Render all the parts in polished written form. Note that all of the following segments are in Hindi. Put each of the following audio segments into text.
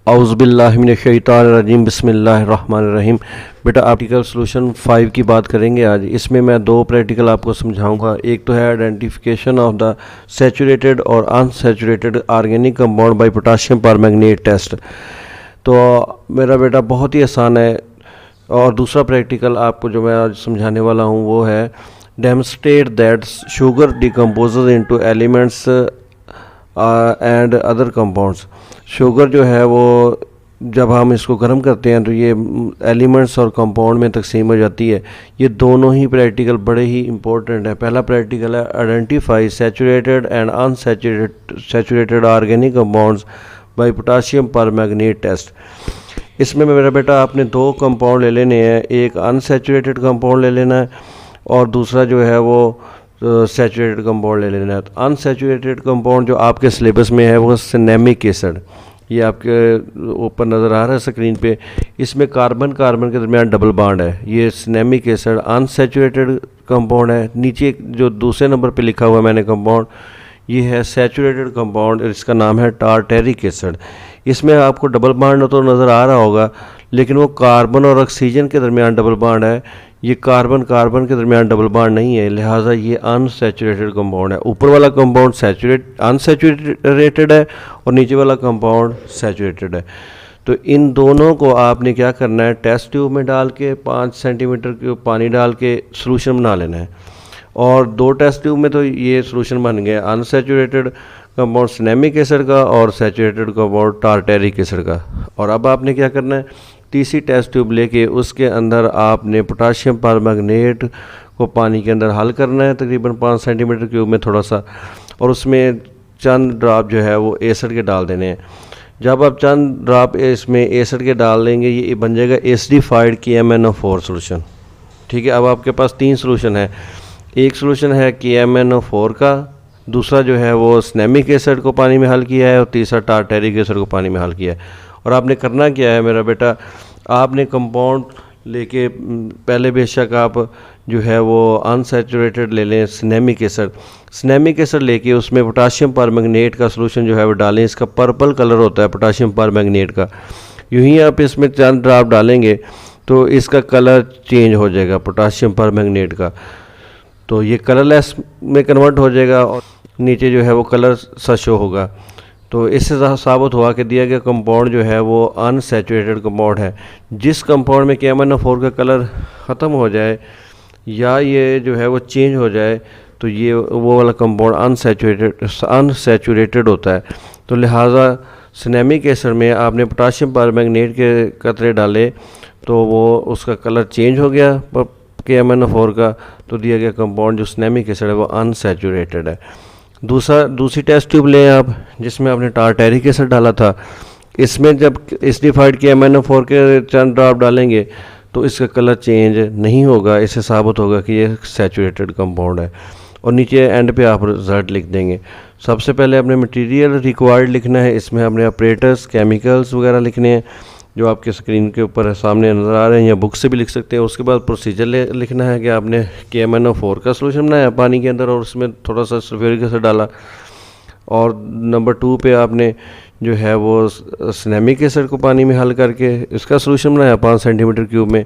औज़ुबिल्लाहिमिनश्शैतानिर्रजीम बिस्मिल्लाहिर्रहमानिर्रहीम। बेटा आर्टिकल सोल्यूशन 5 की बात करेंगे आज। इसमें मैं दो प्रैक्टिकल आपको समझाऊंगा। एक तो है आइडेंटिफिकेशन ऑफ द सैचुरेटेड और unsaturated organic compound by potassium permanganate test. तो मेरा बेटा बहुत ही आसान है। और दूसरा प्रैक्टिकल आपको जो मैं आज समझाने वाला हूँ वो है demonstrate that sugar decomposes into elements and other compounds. Sugar जो है वो जब हम इसको गर्म करते हैं तो ये एलिमेंट्स और कंपाउंड में तकसीम हो जाती है। ये दोनों ही प्रैक्टिकल बड़े ही इंपॉर्टेंट है। पहला प्रैक्टिकल है identify saturated and unsaturated organic compounds by potassium permanganate test. इसमें मेरा बेटा आपने दो कंपाउंड ले लेने हैं। एक अनसैचुरेटेड कंपाउंड ले लेना है और दूसरा जो है वो सैचुरेटेड कंपाउंड ले लेना है। तो अनसैचुरेटेड कंपाउंड जो आपके सिलेबस में है वो सिनेमिक एसिड, ये आपके ऊपर नज़र आ रहा है स्क्रीन पे। इसमें कार्बन कार्बन के दरमियान डबल बॉन्ड है। ये सिनेमिक एसिड अनसैचुरेटेड कंपाउंड है। नीचे जो दूसरे नंबर पे लिखा हुआ है मैंने कंपाउंड, ये है सैचुरेटेड कंपाउंड, इसका नाम है टार्टेरिक एसिड। इसमें आपको डबल बॉन्ड तो नज़र आ रहा होगा, लेकिन वो कार्बन और ऑक्सीजन के दरमियान डबल बॉन्ड है। ये कार्बन कार्बन के दरमियान डबल बॉन्ड नहीं है, लिहाजा ये अनसैचुरेटेड कंपाउंड है। ऊपर वाला कंपाउंड अनसैचुरेटेड है और नीचे वाला कंपाउंड सैचुरेटेड है। तो इन दोनों को आपने क्या करना है, टेस्ट ट्यूब में डाल के 5 सेंटीमीटर के पानी डाल के सॉल्यूशन बना लेना है। और दो टेस्ट ट्यूब में तो ये सॉल्यूशन बन गया, अनसैचुरेटेड कंपाउंड सिनेमिक एसिड का और सैचुरेटेड कंपाउंड टार्टेरिक एसिड का। और अब आपने क्या करना है, तीसरी टेस्ट ट्यूब लेके उसके अंदर आपने पोटाशियम परमैंगनेट को पानी के अंदर हल करना है, तकरीबन 5 सेंटीमीटर क्यूब में थोड़ा सा, और उसमें चंद ड्रॉप जो है वो एसिड के डाल देने हैं। जब आप चंद ड्रॉप इसमें एसिड के डाल देंगे ये बन जाएगा एसिडिफाइड KMnO4 सोल्यूशन। ठीक है, अब आपके पास 3 सोल्यूशन है। एक सोल्यूशन है KMnO4 का, दूसरा जो है वो सिनेमिक एसिड को पानी में हल किया है और तीसरा टार्टेरिक एसिड को पानी में हल किया है। और आपने करना क्या है मेरा बेटा, आपने कंपाउंड लेके पहले बेशक आप जो है वो अनसैचुरेटेड ले लें सिनेमिक एसिड लेके उसमें पोटाशियम परमैंगनेट का सॉल्यूशन जो है वो डालें। इसका पर्पल कलर होता है पोटाशियम परमैंगनेट का। यूं ही आप इसमें चंद ड्रॉप डालेंगे तो इसका कलर चेंज हो जाएगा पोटाशियम परमैंगनेट का, तो ये कलरलेस में कन्वर्ट हो जाएगा और नीचे जो है वो कलर सा शो होगा। तो इससे साबित हुआ कि दिया गया कंपाउंड जो है वो अनसैचुरेटेड कंपाउंड है। जिस कंपाउंड में KMnO4 का कलर ख़त्म हो जाए या ये जो है वो चेंज हो जाए तो ये वो वाला कंपाउंड अनसैचुरेटेड होता है। तो लिहाजा सिनेमिक एसिड में आपने पोटाशियम परमैंगनेट के कतरे डाले तो वो उसका कलर चेंज हो गया KMnO4 का, तो दिया गया कंपाउंड जो सिनेमिक एसिड है वो अनसैचुरेटेड है। दूसरी टेस्ट ट्यूब लें आप जिसमें आपने टार्टेरिक एसिड डाला था। इसमें जब एसिडिफाइड KMnO4 के चंद ड्रॉप डालेंगे तो इसका कलर चेंज नहीं होगा, इससे साबित होगा कि ये सैचुरेटेड कंपाउंड है। और नीचे एंड पे आप रिजल्ट लिख देंगे। सबसे पहले अपने मटेरियल रिक्वायर्ड लिखना है, इसमें अपने ऑपरेटर्स केमिकल्स वगैरह लिखने हैं जो आपके स्क्रीन के ऊपर सामने नज़र आ रहे हैं, या बुक से भी लिख सकते हैं। उसके बाद प्रोसीजर लिखना है कि आपने KMnO4 का सॉल्यूशन बनाया पानी के अंदर और उसमें थोड़ा सा सल्फ्यूरिक एसिड डाला। और नंबर 2 पे आपने जो है वो सिनेमिक एसिड को पानी में हल करके इसका सॉल्यूशन बनाया 5 सेंटीमीटर क्यूब में,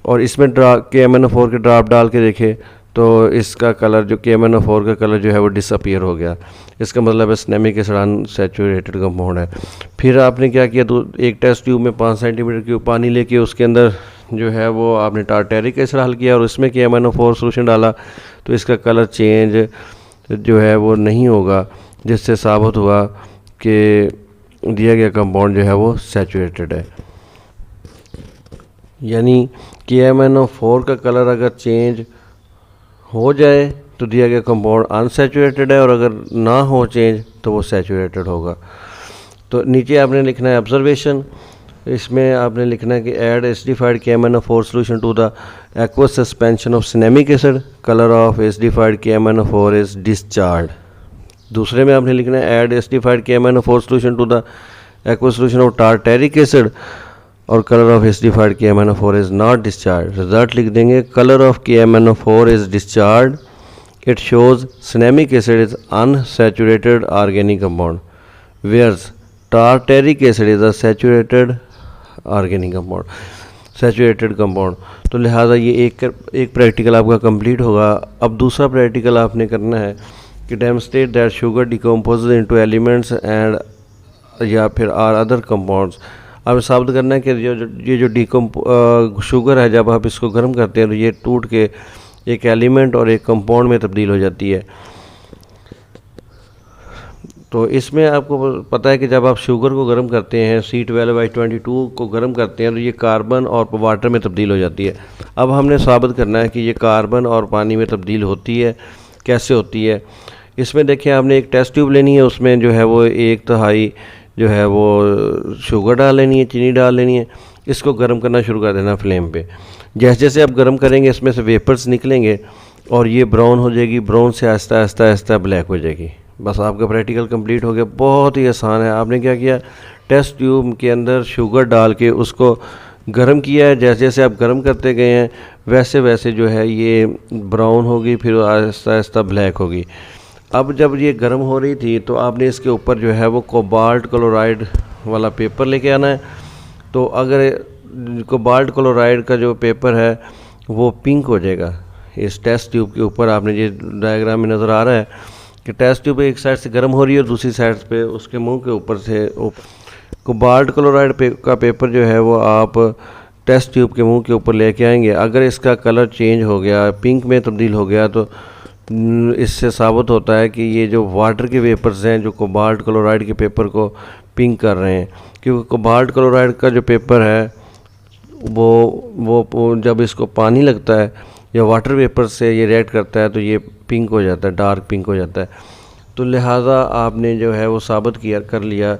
और इसमें KMnO4 के ड्रॉप डाल के देखे तो इसका कलर जो KMnO4 का कलर जो है वो डिसअपीयर हो गया। इसका मतलब है सिनेमिक एसिड अनसैचुरेटेड कंपाउंड है। फिर आपने क्या किया, तो एक टेस्ट ट्यूब में 5 सेंटीमीटर क्यूब पानी लेके उसके अंदर जो है वो आपने टार्टेरिक एसिड हल किया और उसमें KMnO4 सॉल्यूशन डाला, तो इसका कलर चेंज जो है वो नहीं होगा, जिससे साबित हुआ कि दिया गया कंपाउंड जो है वो सैचुरेटेड है। यानी KMnO4 का कलर अगर चेंज हो जाए तो दिया गया कंपाउंड अनसैचुरेटेड है, और अगर ना हो चेंज तो वो सैचुरेटेड होगा। तो नीचे आपने लिखना है ऑब्जर्वेशन। इसमें आपने लिखना है कि add acidified KMnO4 solution to the aqueous suspension of cinnamic acid, colour of acidified KMnO4 is discharge. दूसरे में आपने लिखना है add acidified KMnO4 solution to the aqueous solution of tartaric acid और colour of acidified KMnO4 is not discharge. Result लिख देंगे, colour of KMnO4 is discharge, it shows cinnamic acid is unsaturated organic compound, whereas tartaric acid is a saturated organic compound, saturated compound. तो लिहाजा ये एक प्रैक्टिकल आपका कंप्लीट होगा। अब दूसरा प्रैक्टिकल आपने करना है कि demonstrate that sugar decomposes into elements and या फिर आर अदर कंपाउंड्स। अब साबित करना है कि ये जो शुगर है, जब आप इसको गर्म करते हैं तो ये टूट के एक एलिमेंट और एक कंपाउंड में तब्दील हो जाती है। तो इसमें आपको पता है कि जब आप शुगर को गर्म करते हैं, C12H22 को गर्म करते हैं, तो ये कार्बन और वाटर में तब्दील हो जाती है। अब हमने साबित करना है कि ये कार्बन और पानी में तब्दील होती है, कैसे होती है। इसमें देखिए आपने एक टेस्ट ट्यूब लेनी है, उसमें जो है वो 1/3 जो है वो शुगर डाल लेनी है, चीनी डाल लेनी है। इसको गर्म करना शुरू कर देना फ्लेम पे। जैसे जैसे आप गर्म करेंगे इसमें से वेपर्स निकलेंगे और ये ब्राउन हो जाएगी, ब्राउन से आहिस्ता आहिस्ता आहिस्ता ब्लैक हो जाएगी। बस आपका प्रैक्टिकल कंप्लीट हो गया। बहुत ही आसान है। आपने क्या किया, टेस्ट ट्यूब के अंदर शुगर डाल के उसको गर्म किया है। जैसे जैसे आप गर्म करते गए हैं वैसे वैसे जो है ये ब्राउन होगी, फिर आहिस्ता आहिस्ता ब्लैक होगी। अब जब ये गर्म हो रही थी तो आपने इसके ऊपर जो है वो कोबाल्ट क्लोराइड वाला पेपर लेके आना है। तो अगर कोबाल्ट क्लोराइड का जो पेपर है वो पिंक हो जाएगा। इस टेस्ट ट्यूब के ऊपर आपने ये डायग्राम में नज़र आ रहा है कि टेस्ट ट्यूब एक साइड से गर्म हो रही है और दूसरी साइड पे उसके मुंह के ऊपर से कोबाल्ट क्लोराइड का पेपर जो है वो आप टेस्ट ट्यूब के मुंह के ऊपर लेके आएंगे। अगर इसका कलर चेंज हो गया, पिंक में तब्दील हो गया, तो इससे साबित होता है कि ये जो वाटर के वेपर्स हैं जो कोबाल्ट क्लोराइड के पेपर को पिंक कर रहे हैं। क्योंकि कोबाल्ट क्लोराइड का जो पेपर है वो जब इसको पानी लगता है या वाटर वेपर से ये रिएक्ट करता है तो ये पिंक हो जाता है, डार्क पिंक हो जाता है। तो लिहाजा आपने जो है वो साबित कर लिया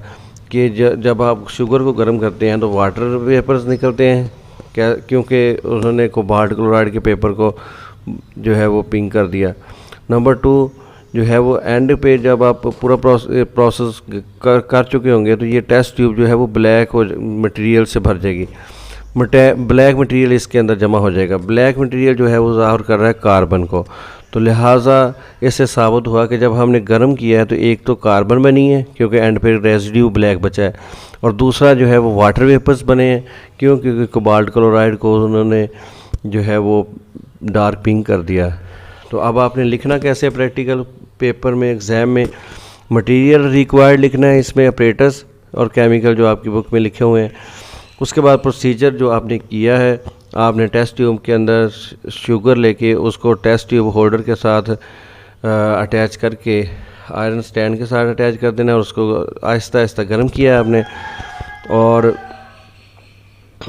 कि जब आप शुगर को गर्म करते हैं तो वाटर वेपर्स निकलते हैं, क्योंकि उन्होंने कोबाल्ट क्लोराइड के पेपर को जो है वो पिंक कर दिया। नंबर 2 जो है वो एंड पे जब आप पूरा प्रोसेस कर चुके होंगे तो ये टेस्ट ट्यूब जो है वो ब्लैक मटेरियल से भर जाएगी। ब्लैक मटेरियल इसके अंदर जमा हो जाएगा। ब्लैक मटेरियल जो है वो ज़ाहिर कर रहा है कार्बन को। तो लिहाजा इससे साबित हुआ कि जब हमने गर्म किया है तो एक तो कार्बन बनी है क्योंकि एंड पे रेजिड्यू ब्लैक बचा है, और दूसरा जो है वो वाटर वेपर्स बने हैं क्योंकि कोबाल्ट क्लोराइड को उन्होंने जो है वो डार्क पिंक कर दिया। तो अब आपने लिखना कैसे प्रैक्टिकल पेपर में, एग्ज़ाम में मटेरियल रिक्वायर्ड लिखना है, इसमें ऑपरेटर्स और केमिकल जो आपकी बुक में लिखे हुए हैं। उसके बाद प्रोसीजर जो आपने किया है, आपने टेस्ट ट्यूब के अंदर शुगर लेके उसको टेस्ट ट्यूब होल्डर के साथ अटैच करके आयरन स्टैंड के साथ अटैच कर देना, और उसको आहिस्ता आहिस्ता गर्म किया है आपने, और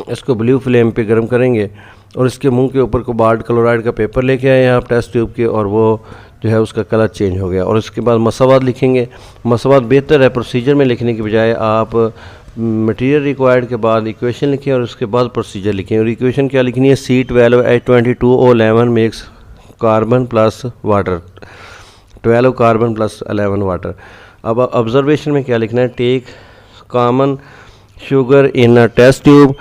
इसको ब्लू फ्लेम पे गर्म करेंगे। और इसके मुंह के ऊपर कोबाल्ट क्लोराइड का पेपर लेके आए हैं आप टेस्ट ट्यूब के, और वो जो है उसका कलर चेंज हो गया। और इसके बाद मसावात लिखेंगे। मसावात बेहतर है प्रोसीजर में लिखने के बजाय आप मटेरियल रिक्वायर्ड के बाद इक्वेशन लिखें और उसके बाद प्रोसीजर लिखें। और इक्वेशन क्या लिखनी है, C12H22O11 makes carbon plus water, 12 carbon plus 11 water. अब ऑब्जर्वेशन में क्या लिखना है, take common sugar in a test tube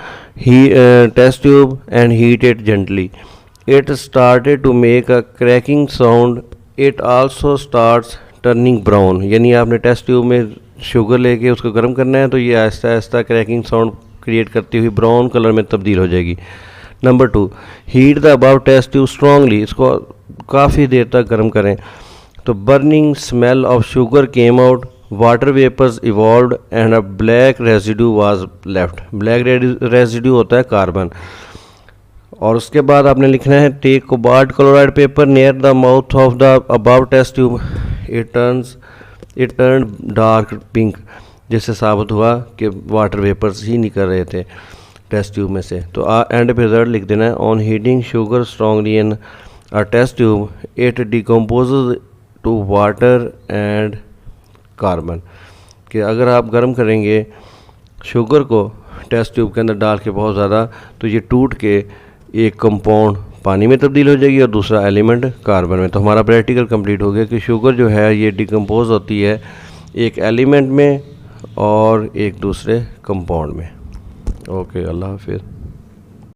and heat it gently. It started to make a cracking sound. It also starts turning brown. यानी आपने टेस्ट ट्यूब में शुगर लेके उसको गर्म करना है तो ये Aahista Aahista cracking sound create करती हुई ब्राउन कलर में तब्दील हो जाएगी। Number 2, heat the above test tube strongly. इसको काफ़ी देर तक गर्म करें। तो burning smell of sugar came out, water vapours evolved and a black residue was left. Black residue होता है कार्बन। और उसके बाद आपने लिखना है, take cobalt chloride paper near the mouth of the above test tube, it turn dark pink. जिससे साबित हुआ कि वाटर वेपर्स ही निकल रहे थे टेस्ट ट्यूब में से। तो एंड पे रिजल्ट लिख देना है, on heating sugar strongly in a test tube it decomposes to water and carbon. कि अगर आप गर्म करेंगे शुगर को टेस्ट ट्यूब के अंदर डाल के बहुत ज़्यादा तो ये टूट के एक कंपाउंड पानी में तब्दील हो जाएगी और दूसरा एलिमेंट कार्बन में। तो हमारा प्रैक्टिकल कंप्लीट हो गया कि शुगर जो है ये डिकम्पोज होती है एक एलिमेंट में और एक दूसरे कंपाउंड में। ओके, अल्लाह हाफिज़।